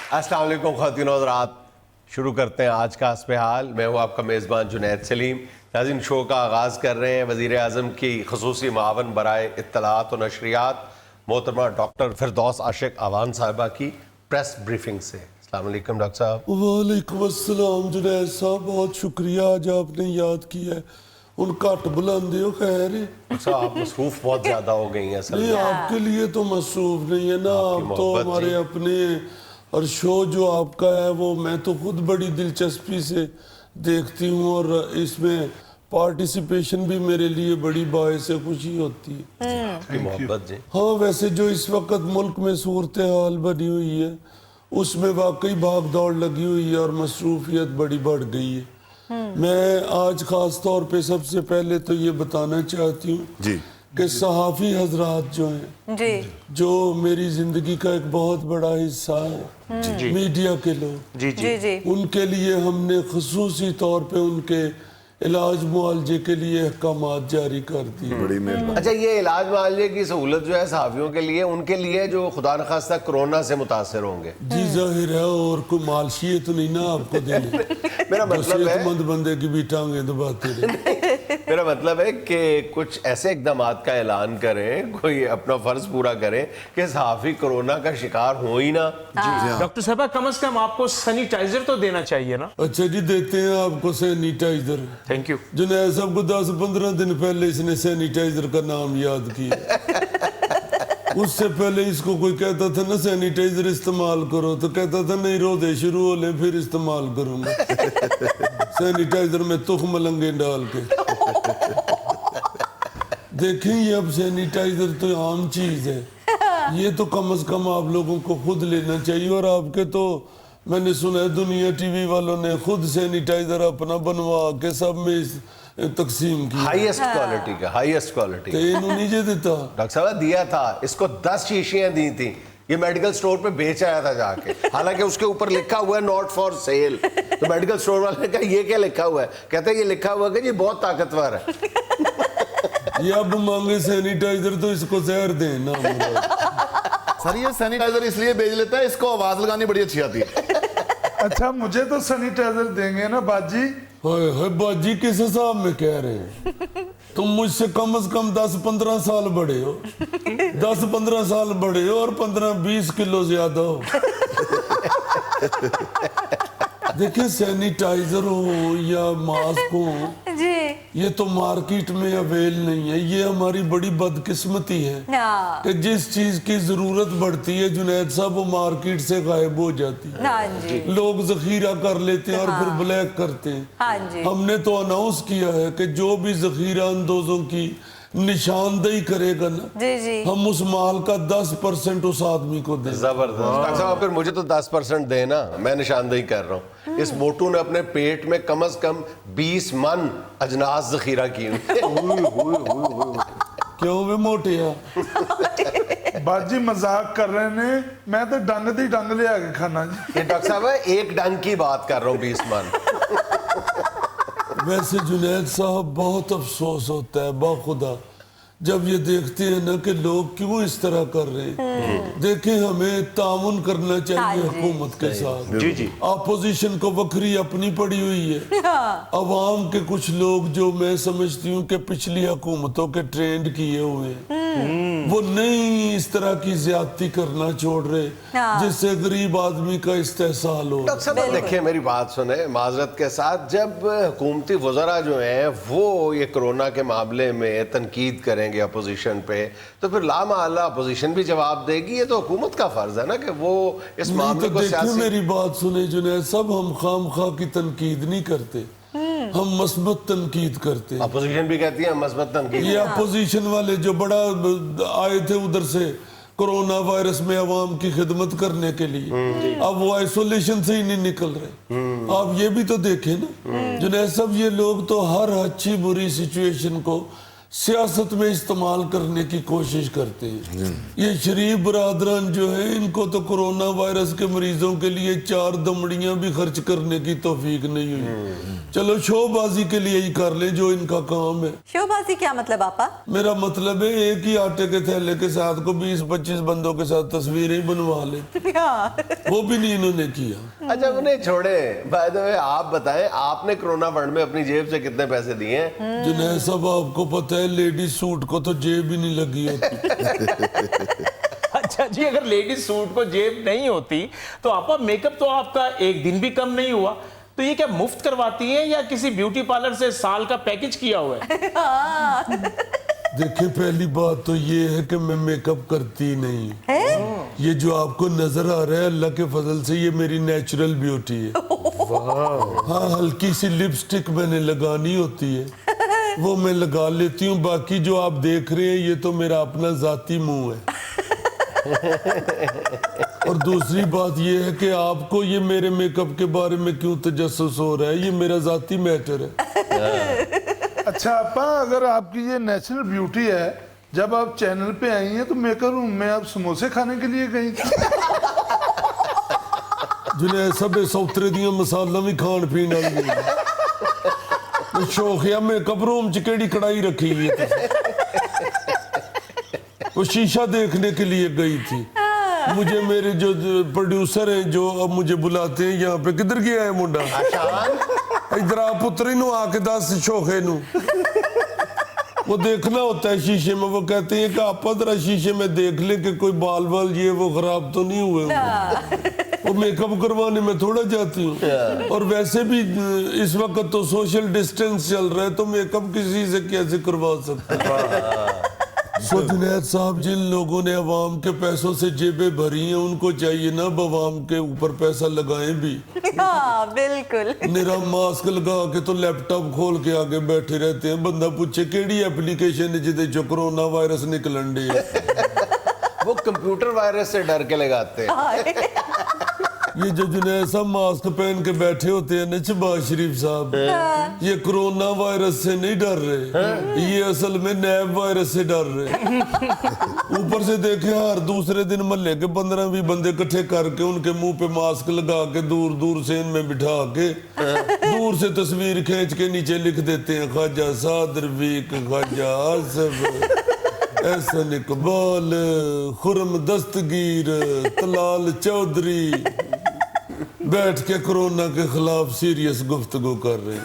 अस्सलाम वालेकुम ख़वातीन और हज़रात, शुरू करते हैं आज का हस्ब हाल। मैं हूँ आपका मेज़बान जुनैद सलीम। नाज़रीन, शो का आगाज़ कर रहे हैं वज़ीर आज़म की ख़ुसूसी मावन बराए इत्तलात और नशरियात मोहतरमा डॉक्टर फिरदौस आशिक अवान साहिबा की प्रेस ब्रीफिंग से। अस्सलाम वालेकुम डॉक्टर साहब। वालेकुम अस्सलाम जुनैद साहब, बहुत शुक्रिया आज आपने याद किया है। उन घट बुलांदे हो खैर है? डॉक्टर साहब, आप मसरूफ़ बहुत ज़्यादा हो गई हैं असल नहीं, में। आपके लिए तो मसरूफ नहीं है ना, आप तो मोहब्बत हमारे जी। अपने हैं। और शो जो आपका है वो मैं तो खुद बड़ी दिलचस्पी से देखती हूँ और इसमें पार्टिसिपेशन भी मेरे लिए बड़ी बायस खुशी होती है। आपकी मोहब्बत जी। हाँ, वैसे जो इस वक्त मुल्क में सूरत हाल बनी हुई है उसमें वाकई भाग दौड़ लगी हुई है और मसरूफियत बड़ी बढ़ गई है। मैं आज खास तौर पे सबसे पहले तो ये बताना चाहती हूँ जी कि सहाफ़ी हजरात जो हैं, जी जो मेरी ज़िंदगी का एक बहुत बड़ा हिस्सा है, मीडिया के लोग, जी जी जी उनके लिए हमने खुसूसी तौर पे उनके इलाज मुआवजे के लिए अहकामात जारी कर दिए। बड़ी मेहरबानी। अच्छा, ये इलाज मुआवजे की सहूलत जो है सहाफ़ियों के लिए, उनके लिए जो खुदा न खास्ता कोरोना से मुतासर होंगे। जी जाहिर है, और कोई मालशियत तो नहीं ना आपको देने। मेरा जो मतलब है सेहतमंद बंदे की भी टांगे दबाते रहे। मेरा मतलब है कि कुछ ऐसे इक़दामात का ऐलान करें, कोई अपना फ़र्ज़ पूरा करें कि सहाफ़ी कोरोना का शिकार हो ही ना। डॉक्टर साहब, कम से कम आपको सैनिटाइजर तो देना चाहिए ना। अच्छा जी, देते हैं आपको सैनिटाइजर। Thank you. जुनैद साहब को 10-15 दिन पहले इसने सैनिटाइजर का नाम याद किया। उससे पहले इसको कोई कहता था ना सैनिटाइजर इस्तेमाल करो, तो कहता था नहीं, रोदे शुरू हो ले फिर इस्तेमाल करूंगा। सैनिटाइजर में तुख मलंगे डाल के। देखें, ये अब सैनिटाइजर तो आम चीज है, ये तो कम से कम आप लोगों को खुद लेना चाहिए। और आपके तो मैंने सुना है दुनिया टीवी वालों ने खुद सैनिटाइजर अपना बनवा के सब में तकसीम किया। हाईएस्ट क्वालिटी का, हाईएस्ट क्वालिटी। तो इन्होंने नहीं देता। डॉक्टर साहब दिया था, इसको 10 शीशियां दी थी, ये मेडिकल स्टोर पे बेच आया था जाके। हालांकि उसके ऊपर लिखा हुआ है नॉट फॉर सेल। तो मेडिकल स्टोर वाले ने कहा ये क्या लिखा हुआ है? कहते हैं ये लिखा हुआ है कि ये बहुत ताकतवर है। ये अब मांगे सैनिटाइजर तो इसको जहर देना। सर, ये सैनिटाइजर इसलिए भेज लेता है, इसको आवाज लगानी बड़ी अच्छी आती है। अच्छा, मुझे तो सैनिटाइजर देंगे ना बाजी? हाय हाय, बाजी किस हिसाब में कह रहे हैं? तुम मुझसे कम से कम 10-15 साल बड़े हो। 10-15 साल बड़े हो और 15-20 किलो ज्यादा हो। देखिए, सैनिटाइजर हो या मास्क हो, जी ये तो मार्केट में अवेल नहीं है। ये हमारी बड़ी बदकिस्मती है हाँ कि जिस चीज की जरूरत बढ़ती है जुनैद साहब, वो मार्केट से गायब हो जाती है। हाँ जी लोग जखीरा कर लेते हैं और फिर ब्लैक करते हैं। हाँ जी हमने तो अनाउंस किया है कि जो भी जखीरा अंदोजों की निशानदेही करेगा ना, जी जी हम उस माल का 10% उस आदमी को दें। जबरदस्त। डॉक्टर साहब फिर मुझे तो 10% देना, मैं निशानदेही कर रहा हूँ। इस मोटू ने अपने पेट में कम से कम 20 मन अजनास जखीरा की हुई। क्यों वे मोटिया? बाजी मजाक कर रहे ने, मैं तो डंग दी डंग लिया के खाना जी। ये डॉक्टर साहब एक डंग की बात कर रहा हूँ, 20 मन। वैसे जुनैद साहब, बहुत अफसोस होता है बाखुदा जब ये देखते हैं ना कि लोग क्यों इस तरह कर रहे हैं। देखें, हमें तामुन करना चाहिए हाँ जी। हुकूमत के साथ। जी जी। अपोजिशन को वक्री अपनी पड़ी हुई है। अवाम के कुछ लोग जो मैं समझती हूँ कि पिछली हुकूमतों के ट्रेंड किए हुए हैं, वो नहीं इस तरह की ज्यादती करना छोड़ रहे हाँ। जिससे गरीब आदमी का इस्तेहसाल हो। डॉक्टर साहब देखिए, मेरी बात सुने माजरत के साथ, जब हुकूमती वज़रा जो हैं वो ये कोरोना के मामले में तनकीद करेंगे अपोजिशन पे, तो फिर लामाला अपोजिशन भी जवाब देगी। ये तो हुकूमत का फर्ज है ना कि वो इस नहीं मामले तो को देखिए, सियासी। मेरी बात सुने जुनैद साहब, हम खामखा की तनकीद नहीं करते, हम मस्बत तनकीद करते हैं। अपोजिशन भी कहती है मस्बत तनकीद। ये अपोजिशन वाले जो बड़ा आए थे उधर से कोरोना वायरस में अवाम की खिदमत करने के लिए, अब वो आइसोलेशन से ही नहीं निकल रहे। आप ये भी तो देखें ना जुनैद साहब, ये लोग तो हर अच्छी बुरी सिचुएशन को सियासत में इस्तेमाल करने की कोशिश करते हैं। ये शरीफ बरादरान जो है, इनको तो कोरोना वायरस के मरीजों के लिए 4 दमड़ियां भी खर्च करने की तौफीक नहीं हुई। चलो शोबाजी के लिए ही कर ले जो इनका काम है। शोबाजी क्या मतलब आपा? मेरा मतलब है एक ही आटे के थैले के साथ को 20-25 बंदों के साथ तस्वीरें बनवा ले, हाँ। वो भी नहीं इन्होंने किया। अच्छा उन्हें छोड़े, बाय द वे आप बताएं आपने कोरोना फंड में अपनी जेब से कितने पैसे दिए हैं? जुनैद साहब आपको पता है लेडीज सूट को तो जेब ही नहीं लगी होती। अच्छा जी, अगर लेडीज सूट को जेब नहीं होती तो आपा मेकअप तो आपका एक दिन भी कम नहीं हुआ, तो ये क्या मुफ्त करवाती हैं या किसी ब्यूटी पार्लर से साल का पैकेज किया हुआ है? देखिए पहली बात तो ये है कि मैं मेकअप करती नहीं। ये जो आपको नजर आ रहा है अल्लाह के फजल से ये मेरी नेचुरल ब्यूटी है। हाँ, हल्की सी लिपस्टिक मैंने लगानी होती है, वो मैं लगा लेती हूँ। बाकी जो आप देख रहे हैं ये तो मेरा अपना जाती मुंह है। और दूसरी बात ये है कि आपको ये मेरे मेकअप के बारे में क्यों तजस्सुस हो रहा है, ये मेरा जाती मैटर है। अच्छा आपा, अगर आपकी ये नेचुरल ब्यूटी है, जब आप चैनल पे आई हैं तो मेकर रूम में आप समोसे खाने के लिए गई थी? जिन्हें सब सौतरे दियां मसाला भी खान पीन वाली शौक है। मेकअप रूम च केड़ी कढ़ाई रखी हुई है? वो शीशा देखने के लिए गई थी। मुझे मेरे जो प्रोड्यूसर हैं जो अब मुझे बुलाते हैं यहाँ पे, किधर गया है मुंडा? इधर आ पुत्री नु आके 10 शोखे नु वो देखना होता है शीशे में। वो कहते हैं कि आप जरा शीशे में देख ले कि कोई बाल वाल ये वो खराब तो नहीं हुए। वो मेकअप करवाने में थोड़ा जाती हूँ। और वैसे भी इस वक्त तो सोशल डिस्टेंस चल रहा है, तो मेकअप किसी से कैसे करवा सकते हैं? सो जुनैद साहब, जिन लोगों ने अवाम के पैसों से जेबें भरी हैं उनको चाहिए ना अब अवाम के ऊपर पैसा लगाएं भी। हाँ बिल्कुल। मेरा मास्क लगा के तो लैपटॉप खोल के आगे बैठे रहते हैं। बंदा पूछे केड़ी एप्लीकेशन है जिदे जो कोरोना वायरस निकलन डे है? वो कंप्यूटर वायरस से डर के लगाते हैं। ये जो जुनैद साहब मास्क पहन के बैठे होते हैं ना शहबाज शरीफ साहब, ये कोरोना वायरस से नहीं डर रहे, ये असल में नैब वायरस से डर रहे। ऊपर से देखे हर दूसरे दिन मोहल्ले के 15-20 बंदे इकट्ठे करके उनके मुंह पे मास्क लगा के दूर दूर से इनमें बिठा के दूर से तस्वीर खींच के नीचे लिख देते हैं ख्वाजा सादर वीक, ख्वाजा आसिफ, एहसन इकबाल, खुरम दस्तगीर, तलाल चौधरी बैठ के कोरोना के खिलाफ सीरियस गुफ्तगू कर रहे हैं।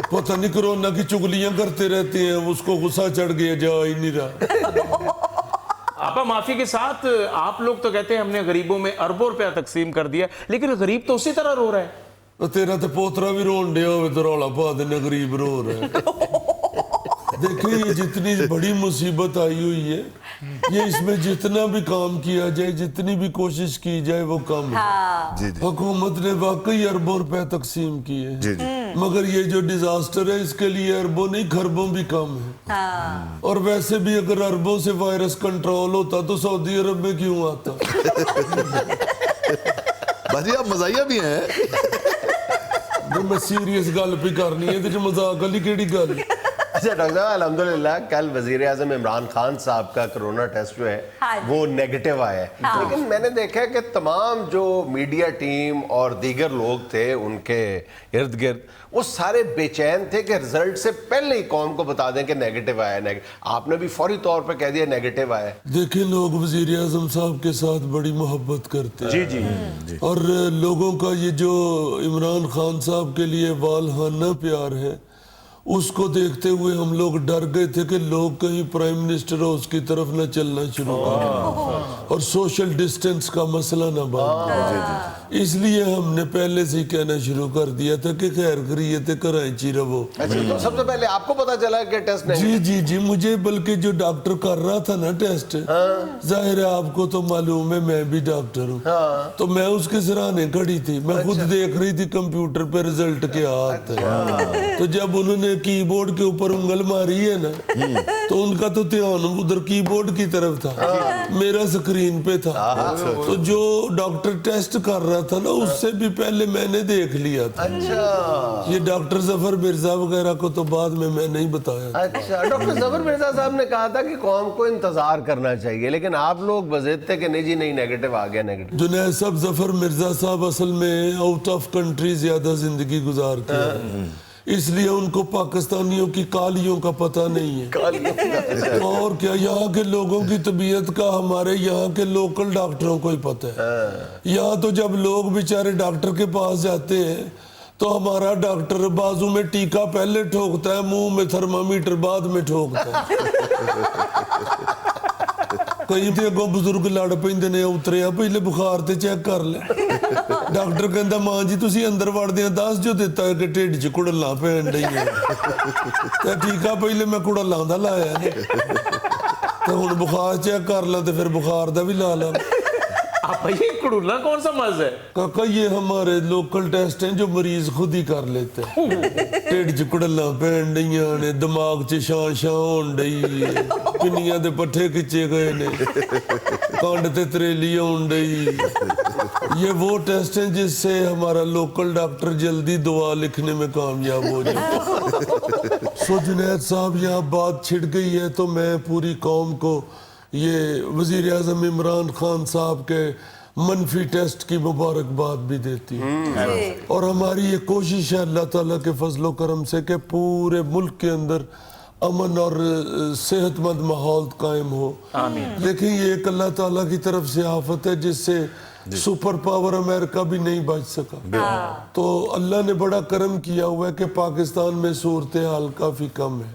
पता नहीं कोरोना की चुगलियां करते रहते हैं, उसको गुस्सा चढ़ गया, जा ही नहीं रहा। आपा माफी के साथ आप लोग तो कहते हैं हमने गरीबों में अरबों रुपया तकसीम कर दिया, लेकिन गरीब तो उसी तरह रो रहा है। तो तेरा तो पोतरा भी रोन डे हो तो रौला पा देने गरीब रो रहा है। देखिए ये जितनी बड़ी मुसीबत आई हुई है, ये इसमें जितना भी काम किया जाए, जितनी भी कोशिश की जाए वो कम है। जी जी हुकूमत ने वाकई अरबों रुपए तकसीम किए, जी जी। मगर ये जो डिजास्टर है इसके लिए अरबों नहीं खरबों भी कम है। और वैसे भी अगर अरबों से वायरस कंट्रोल होता तो सऊदी अरब में क्यों आता? बाजी आप मजाइया भी हैं। मैं सीरियस गल भी करनी है, तो मजाक वाली केड़ी गल? अच्छा डॉक्टर साहब, अल्हम्दुलिल्लाह कल वजीर आजम इमरान खान साहब का कोरोना टेस्ट जो है हाँ जी। वो नेगेटिव आया है। हाँ। लेकिन मैंने देखा कि तमाम जो मीडिया टीम और दीगर लोग थे उनके इर्द गिर्द, वो सारे बेचैन थे कि रिजल्ट से पहले ही कौम को बता दें कि नेगेटिव आया है। आपने भी फौरी तौर पे कह दिया नेगेटिव आया है। देखिए लोग वजीर आजम साहब के साथ बड़ी मोहब्बत करते हैं। जी जी। और लोगों का ये जो इमरान खान साहब के लिए वालहाना प्यार है, उसको देखते हुए हम लोग डर गए थे कि लोग कहीं प्राइम मिनिस्टर हाउस की तरफ न चलना शुरू कर और सोशल डिस्टेंस का मसला न बन। इसलिए हमने पहले से ही कहना शुरू कर दिया था कि खैर खैरियत कराची रहो। अच्छा, तो सबसे पहले आपको पता चला कि टेस्ट नहीं? जी जी जी, मुझे बल्कि जो डॉक्टर कर रहा था ना टेस्ट, जाहिर है आपको तो मालूम है मैं भी डॉक्टर हूँ, तो मैं उसके सराहने खड़ी थी। मैं खुद देख रही थी कंप्यूटर पे रिजल्ट क्या आता है। तो जब उन्होंने की बोर्ड के ऊपर उंगल मारी है ना तो उनका तो ध्यान उधर कीबोर्ड की तरफ था, मेरा स्क्रीन पे था। तो जो डॉक्टर टेस्ट कर रहा था ना उससे भी पहले मैंने देख लिया था। अच्छा ये डॉक्टर जफर मिर्जा वगैरह को तो बाद में मैं नहीं बताया। अच्छा, डॉक्टर जफर मिर्जा साहब ने कहा था कि कौम को इंतजार करना चाहिए, लेकिन आप लोग बज़िद थे कि नहीं जी नहीं, नेगेटिव आ गया नेगेटिव। जुनैद साहब, जफर मिर्जा साहब असल में आउट ऑफ कंट्री ज्यादा जिंदगी गुजारते हैं, इसलिए उनको पाकिस्तानियों की कालियों का पता नहीं है। और क्या यहाँ के लोगों की तबीयत का हमारे यहाँ के लोकल डॉक्टरों को ही पता है। यहाँ तो जब लोग बेचारे डॉक्टर के पास जाते हैं तो हमारा डॉक्टर बाजू में टीका पहले ठोकता है, मुंह में थर्मामीटर बाद में ठोकता है। कई तो अगों बुजुर्ग लड़ पैंदे ने, उतरे पहले बुखार ते चेक कर ले। डॉक्टर कहता मां जी तुसी अंदर वड़दे दस जो दिता है कि ढिड च कुड़ला पैन रही है। ते टीका पहले मैं कुड़लां दा लाया ने, ते हुण बुखार चेक कर ला ते फिर बुखार दा भी ला ला। आप ये कुड़ुल्ला कौन सा मर्ज है? काका ये हमारे लोकल टेस्ट हैं जो मरीज खुद ही कर लेते हैं। ढिड च कुड़ला पैन रही ने, दिमाग च शां शां होन रही, पिन्नियां दे पट्ठे खिंचे गए ने, कंड ते तरेली होन रही। ये वो टेस्ट हैं जिससे हमारा लोकल डॉक्टर जल्दी दवा लिखने में कामयाब हो जाए। सो जुनैद साहब यहाँ बात छिड़ गई है तो मैं पूरी कौम को ये वजीर आज़म इमरान खान साहब के मनफी टेस्ट की मुबारकबाद भी देती हूँ। और हमारी ये कोशिश है अल्लाह ताला के फजलो करम से कि पूरे मुल्क के अंदर अमन और सेहतमंद माहौल कायम हो। लेकिन ये एक अल्लाह ताला की तरफ से आफत है जिससे सुपर पावर अमेरिका भी नहीं बच सका। तो अल्लाह ने बड़ा करम किया हुआ है कि पाकिस्तान में सूरत हाल काफी कम है।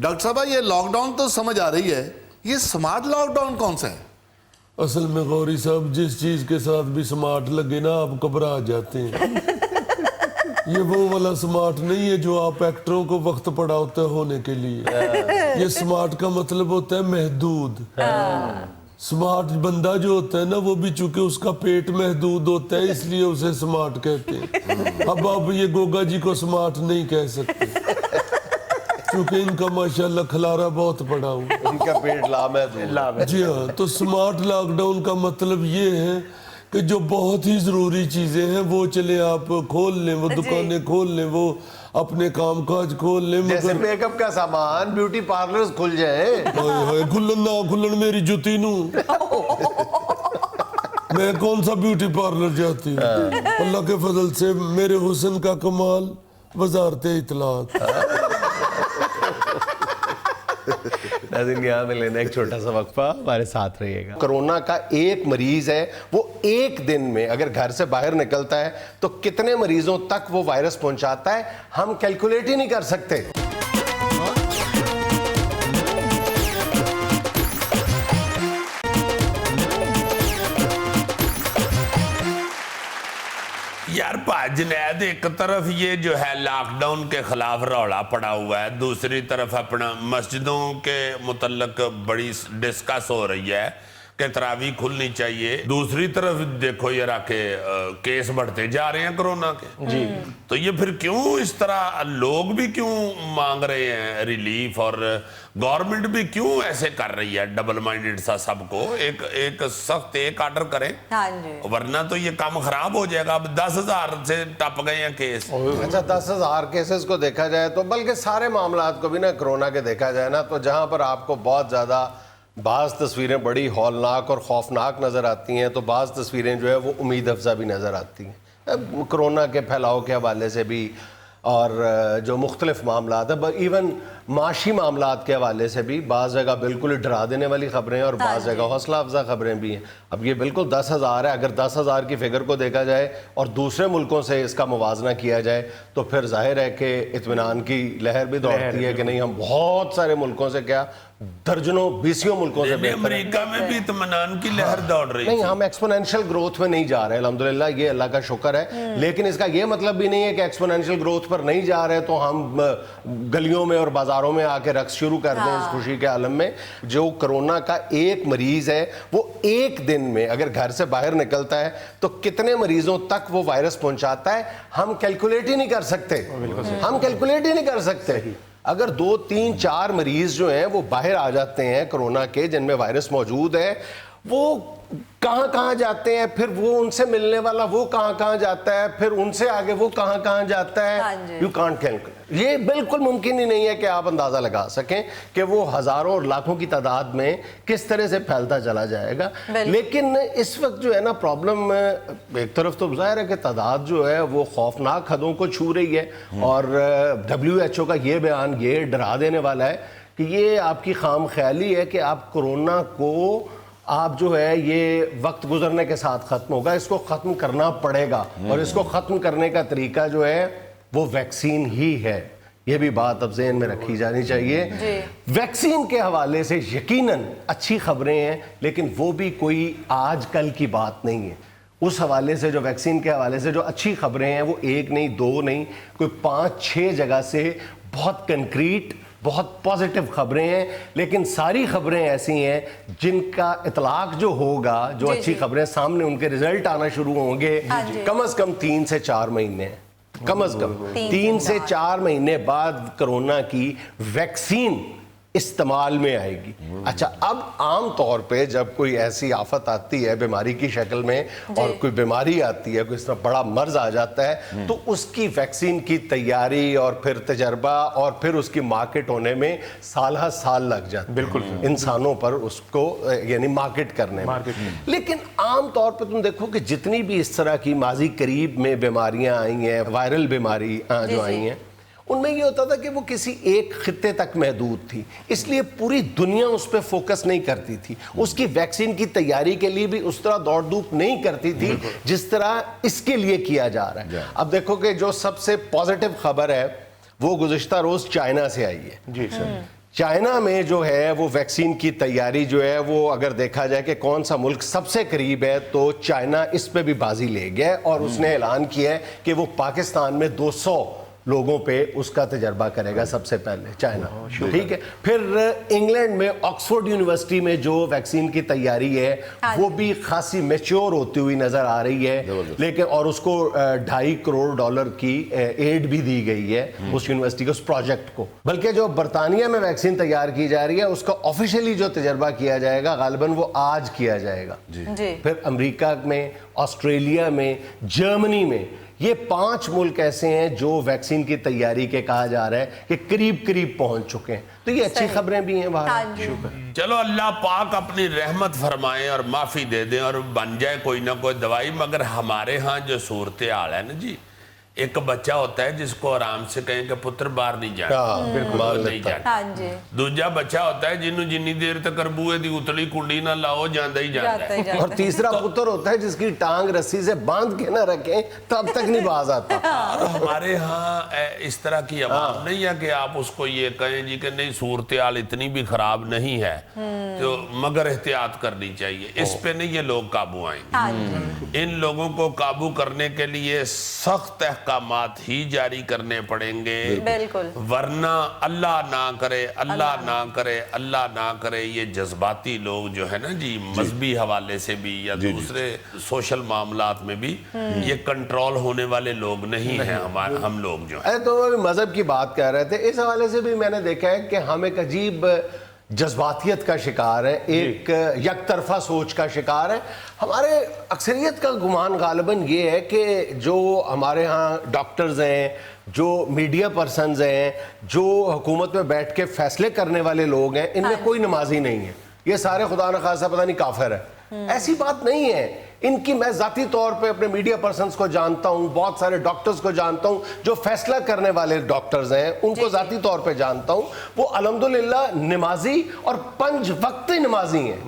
डॉक्टर साहब ये लॉकडाउन तो समझ आ रही है, ये स्मार्ट लॉकडाउन कौन सा है? असल में गौरी साहब जिस चीज के साथ भी स्मार्ट लगे ना आप घबरा जाते हैं। ये वो वाला स्मार्ट नहीं है जो आप एक्टरों को वक्त पड़ा होता है होने के लिए। ये स्मार्ट का मतलब होता है महदूद। स्मार्ट बंदा जो होता है ना वो भी चूंकि उसका पेट महदूद होता है इसलिए उसे स्मार्ट कहते हैं। अब आप ये गोगा जी को स्मार्ट नहीं कह सकते क्योंकि इनका माशाल्लाह खलारा बहुत पड़ा हुआ, उनका पेट लाम है। जी हाँ। तो स्मार्ट लॉकडाउन का मतलब ये है कि जो बहुत ही जरूरी चीजें हैं वो चले आप खोल लें, वो दुकानें खोल लें, वो अपने काम काज खोल लें, जैसे मगर मेकअप का सामान, ब्यूटी पार्लर्स खुल जाए। हाय हाय खुलन ना खुलन मेरी जुती नू। मैं कौन सा ब्यूटी पार्लर जाती हूँ? अल्लाह के फजल से मेरे हुस्न का कमाल वजारत इत्तलात। नाज़रीन यहाँ में लेना एक छोटा सा वक्फा, हमारे साथ रहिएगा। कोरोना का एक मरीज है, वो एक दिन में अगर घर से बाहर निकलता है तो कितने मरीजों तक वो वायरस पहुंचाता है हम कैलकुलेट ही नहीं कर सकते। यार जुनैद, एक तरफ ये जो है लॉकडाउन के खिलाफ रौला पड़ा हुआ है, दूसरी तरफ अपना मस्जिदों के मुतल्लक बड़ी डिस्कस हो रही है कि तरावी खुलनी चाहिए। दूसरी तरफ देखो यार के केस बढ़ते जा रहे हैं कोरोना के। जी तो ये फिर क्यों इस तरह लोग भी क्यों मांग रहे हैं रिलीफ और गवर्नमेंट भी क्यों ऐसे कर रही है डबल माइंडेड सा सबको एक सख्त एक आर्डर करें। हाँ जी। वरना तो ये काम खराब हो जाएगा। अब 10,000 से टप गए हैं केस। अच्छा 10,000 केसेस को देखा जाए तो, बल्कि सारे मामलात को भी ना कोरोना के देखा जाए ना, तो जहां पर आपको बहुत ज़्यादा बाज़ तस्वीरें बड़ी हौलनाक और खौफनाक नज़र आती हैं तो बाज़ तस्वीरें जो है वो उम्मीद अफजा भी नज़र आती हैं कोरोना के फैलाव के हवाले से भी, और जो मुख्तलिफ मामलात है, इवन माशी मामलात के हवाले से भी बाज़ जगह बिल्कुल डरा देने वाली ख़बरें और बाज़ जगह हौसला अफजा ख़बरें भी हैं। अब ये बिल्कुल 10,000 है, अगर 10,000 की फ़िगर को देखा जाए और दूसरे मुल्कों से इसका मुवाजना किया जाए तो फिर जाहिर है कि इत्मीनान की लहर भी दौड़ती है कि नहीं, हम बहुत सारे मुल्कों से क्या दर्जनों बीसियों मुल्कों से बेहतर है। अमेरिका में भी इत्मीनान की लहर दौड़ रही नहीं, थी। हम एक्सपोनेंशियल ग्रोथ में नहीं जा रहे, अल्हम्दुलिल्लाह, ये अल्लाह का शुक्र है। लेकिन इसका ये मतलब भी नहीं है कि एक्सपोनेंशियल ग्रोथ पर नहीं जा रहे तो हम गलियों में और बाजारों में आके रक्स शुरू कर दें इस खुशी के आलम में। जो कोरोना का एक मरीज है वो एक दिन में अगर घर से बाहर निकलता है तो कितने मरीजों तक वो वायरस पहुंचाता है, हम कैलकुलेट ही नहीं कर सकते। हम कैलकुलेट ही नहीं कर सकते। अगर 2, 3, 4 मरीज जो हैं वो बाहर आ जाते हैं कोरोना के, जिनमें वायरस मौजूद है, वो कहाँ जाते हैं, फिर वो उनसे मिलने वाला वो कहाँ जाता है, फिर उनसे आगे वो कहाँ जाता है। You can't calculate. ये बिल्कुल मुमकिन ही नहीं है कि आप अंदाजा लगा सकें कि वो हजारों और लाखों की तादाद में किस तरह से फैलता चला जाएगा। लेकिन इस वक्त जो है ना प्रॉब्लम, एक तरफ तो जाहिर है कि तादाद जो है वो खौफनाक हदों को छू रही है, और WHO का ये बयान ये डरा देने वाला है कि ये आपकी खाम ख्याली है कि आप कोरोना को आप जो है ये वक्त गुजरने के साथ खत्म होगा, इसको खत्म करना पड़ेगा, और इसको खत्म करने का तरीका जो है वो वैक्सीन ही है। ये भी बात अब ज़हन में रखी जानी चाहिए। वैक्सीन के हवाले से यकीनन अच्छी खबरें हैं, लेकिन वो भी कोई आज कल की बात नहीं है। उस हवाले से जो वैक्सीन के हवाले से जो अच्छी खबरें हैं वो 1 नहीं 2 नहीं, कोई 5-6 जगह से बहुत कंक्रीट, बहुत पॉजिटिव खबरें हैं। लेकिन सारी खबरें ऐसी हैं जिनका इतलाक जो होगा, जो अच्छी खबरें सामने उनके रिजल्ट आना शुरू होंगे कम से कम 3 से 4 महीने, कम से कम 3 से 4 महीने बाद कोरोना की वैक्सीन इस्तेमाल में आएगी। अच्छा, अब आम तौर पे जब कोई ऐसी आफत आती है बीमारी की शक्ल में, और कोई बीमारी आती है, कोई इस तरह बड़ा मर्ज आ जाता है, तो उसकी वैक्सीन की तैयारी और फिर तजर्बा और फिर उसकी मार्केट होने में साल लग जाता है। बिल्कुल, इंसानों पर उसको यानी मार्केट करने में। लेकिन आम तौर पर तुम देखो कि जितनी भी इस तरह की माजी करीब में बीमारियां आई हैं, वायरल बीमारी जो आई हैं, उनमें ये होता था कि वो किसी एक खित्ते तक महदूद थी, इसलिए पूरी दुनिया उस पर फोकस नहीं करती थी। उसकी वैक्सीन की तैयारी के लिए भी उस तरह दौड़ धूप नहीं करती थी जिस तरह इसके लिए किया जा रहा है। अब देखो कि जो सबसे पॉजिटिव खबर है वो गुज़िश्ता रोज चाइना से आई है। जी सर। चाइना में जो है वो वैक्सीन की तैयारी जो है वो अगर देखा जाए कि कौन सा मुल्क सबसे करीब है, तो चाइना इस पे भी बाजी ले गया, और उसने ऐलान किया है कि वो पाकिस्तान में 200 लोगों पे उसका तजर्बा करेगा सबसे पहले, चाइना। ठीक है। फिर इंग्लैंड में ऑक्सफोर्ड यूनिवर्सिटी में जो वैक्सीन की तैयारी है वो भी खासी मैच्योर होती हुई नजर आ रही है, लेकिन और उसको $2.5 करोड़ की एड भी दी गई है उस यूनिवर्सिटी को, उस प्रोजेक्ट को। बल्कि जो बरतानिया में वैक्सीन तैयार की जा रही है उसका ऑफिशियली जो तजर्बा किया जाएगा गालिबन वो आज किया जाएगा। फिर अमेरिका में, ऑस्ट्रेलिया में, जर्मनी में, ये 5 मुल्क ऐसे हैं जो वैक्सीन की तैयारी के कहा जा रहा है कि करीब पहुंच चुके हैं। तो ये अच्छी खबरें भी हैं बाहर। चलो अल्लाह पाक अपनी रहमत फरमाए और माफी दे दे और बन जाए कोई ना कोई दवाई। मगर हमारे यहाँ जो सूरत हाल है ना जी, एक बच्चा होता है जिसको आराम से कहें कि पुत्र बाहर नहीं जाना, बिल्कुल नहीं जाना। दूजा बच्चा होता है जिन्हों जिन्नी देर तक बूहे दी उतली कुंडी ना लाओ जाता ही जाता है। और तीसरा पुत्र होता है जिसकी टांग रस्सी से बांध के ना रखें तब तक नहीं बाज आता। और हमारे यहाँ इस तरह की आवाम नहीं है कि आप उसको ये कहें जी कि नहीं सूरत हाल इतनी भी खराब नहीं है, तो मगर एहतियात करनी चाहिए। इस पे नहीं ये लोग काबू आएंगे। इन लोगों को काबू करने के लिए सख्त अहकामात ही जारी करने पड़ेंगे, बिल्कुल, वरना अल्लाह ना करे, अल्लाह ना करे, अल्लाह ना करे, ये जज्बाती लोग जो है ना जी, मजहबी हवाले से भी या दूसरे सोशल मामलात में भी ये कंट्रोल होने वाले लोग नहीं हैं हमारे, हम लोग जो है। तो मजहब की बात कर रहे थे, इस हवाले से भी मैंने देखा है कि हम एक अजीब जज्बातियत का शिकार है, एक यकतरफा सोच का शिकार है। हमारे अक्सरियत का गुमान गालिबन ये है कि जो हमारे यहाँ डॉक्टर्स हैं, जो मीडिया पर्सनस हैं, जो हुकूमत में बैठ के फैसले करने वाले लोग हैं, इनमें कोई नमाजी नहीं है, ये सारे खुदा न खासा पता नहीं काफिर है। ऐसी बात नहीं है। इनकी मैं ज़ाती तौर पे अपने मीडिया पर्सन्स को जानता हूँ, बहुत सारे डॉक्टर्स को जानता हूँ जो फैसला करने वाले डॉक्टर्स हैं, उनको ज़ाती तौर पे जानता हूँ। वो अल्हम्दुलिल्लाह नमाजी और 5 वक्त नमाजी हैं,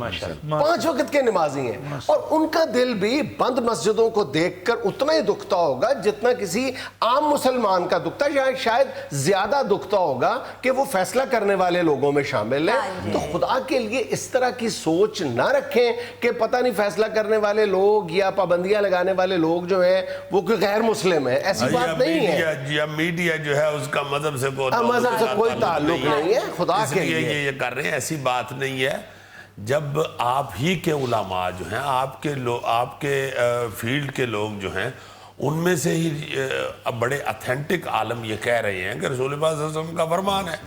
5 वक्त के नमाजी हैं, और उनका दिल भी बंद मस्जिदों को देखकर उतना ही दुखता होगा जितना किसी आम मुसलमान का दुखता है, शायद ज्यादा दुखता होगा कि वो फैसला करने वाले लोगों में शामिल है। तो खुदा के लिए इस तरह की सोच ना रखें कि पता नहीं फैसला करने वाले लोग या पाबंदियां लगाने वाले लोग जो हैं वो कोई गैर मुस्लिम है, ऐसी बात नहीं है। मीडिया जो है उसका मजहब से कोई ताल्लुक नहीं है, खुदा के लिए ये कर रहे हैं, ऐसी बात नहीं है। जब आप ही के उलमा जो हैं, आपके फील्ड के लोग जो हैं, उनमें से ही बड़े ऑथेंटिक आलम ये कह रहे हैं कि रसूल पाक सल्लल्लाहु अलैहि वसल्लम का फरमान है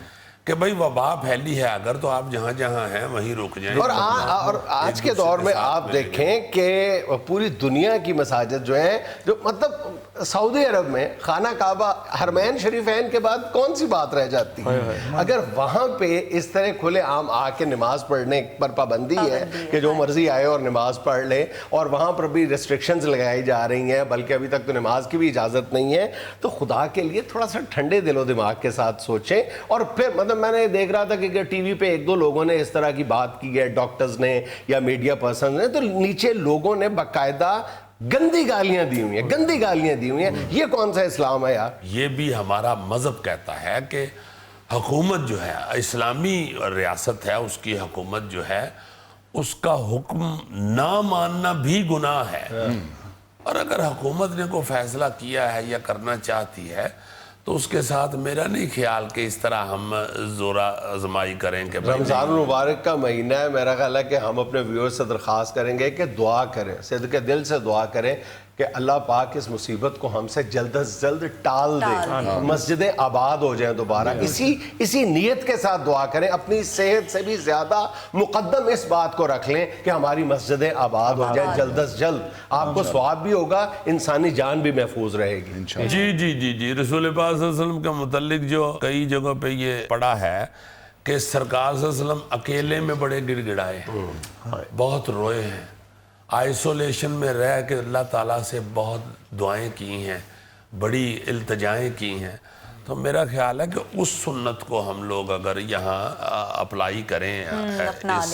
कि भाई वबा फैली है अगर तो आप जहाँ जहाँ हैं वहीं रुक जाएं। और आज के दौर में आप देखें कि पूरी दुनिया की मसाजिद जो हैं, जो मतलब सऊदी अरब में खाना काबा हरमैन शरीफैन के बाद कौन सी बात रह जाती है? अगर वहाँ पे इस तरह खुले आम आके नमाज पढ़ने पर पाबंदी है कि जो मर्जी आए और नमाज पढ़ ले, और वहाँ पर भी रिस्ट्रिक्शंस लगाई जा रही हैं, बल्कि अभी तक तो नमाज की भी इजाज़त नहीं है, तो खुदा के लिए थोड़ा सा ठंडे दिलो दिमाग के साथ सोचें। और फिर मतलब मैंने देख रहा था कि टीवी पे 1-2 लोगों ने इस तरह की बात की है, डॉक्टर्स ने या मीडिया पर्सन ने, तो नीचे लोगों ने बाकायदा गंदी गालियां दी हुई हैं, गंदी गालियां दी हुई हैं। ये कौन सा इस्लाम है यार? ये भी हमारा मजहब कहता है कि हुकूमत जो है, इस्लामी रियासत है, उसकी हुकूमत जो है उसका हुक्म ना मानना भी गुनाह है। और अगर हुकूमत ने कोई फैसला किया है या करना चाहती है तो उसके साथ मेरा नहीं ख्याल कि इस तरह हम जोरा आजमाई करें कि रमज़ान मुबारक का महीना है, मेरा ख्याल है कि हम अपने व्यूअर्स से दरख्वास्त करेंगे कि दुआ करें, सिद्क़े दिल से दुआ करें कि अल्लाह पाक इस मुसीबत को हमसे जल्द अज जल्द टाल दे, मस्जिदें आबाद हो जाएं दोबारा। इसी नीयत के साथ दुआ करें, अपनी सेहत से भी ज़्यादा मुकद्दम इस बात को रख लें कि हमारी मस्जिदें आबाद हो जाएं जल्द अज जल्द। आपको सवाब भी होगा, इंसानी जान भी महफूज रहेगी। जी जी जी जी रसूल पाक सल्लल्लाहु अलैहि वसल्लम के मुतल्लिक जो कई जगहों पे ये पढ़ा है कि सरकार सल्लल्लाहु अलैहि वसल्लम अकेले में बड़े गिड़गिड़ाए, बहुत रोए हैं, आइसोलेशन में रह के अल्लाह ताला से बहुत दुआएं की हैं, बड़ी इल्तिजाएं की हैं। तो मेरा ख्याल है कि उस सुन्नत को हम लोग अगर यहाँ अप्लाई करें इस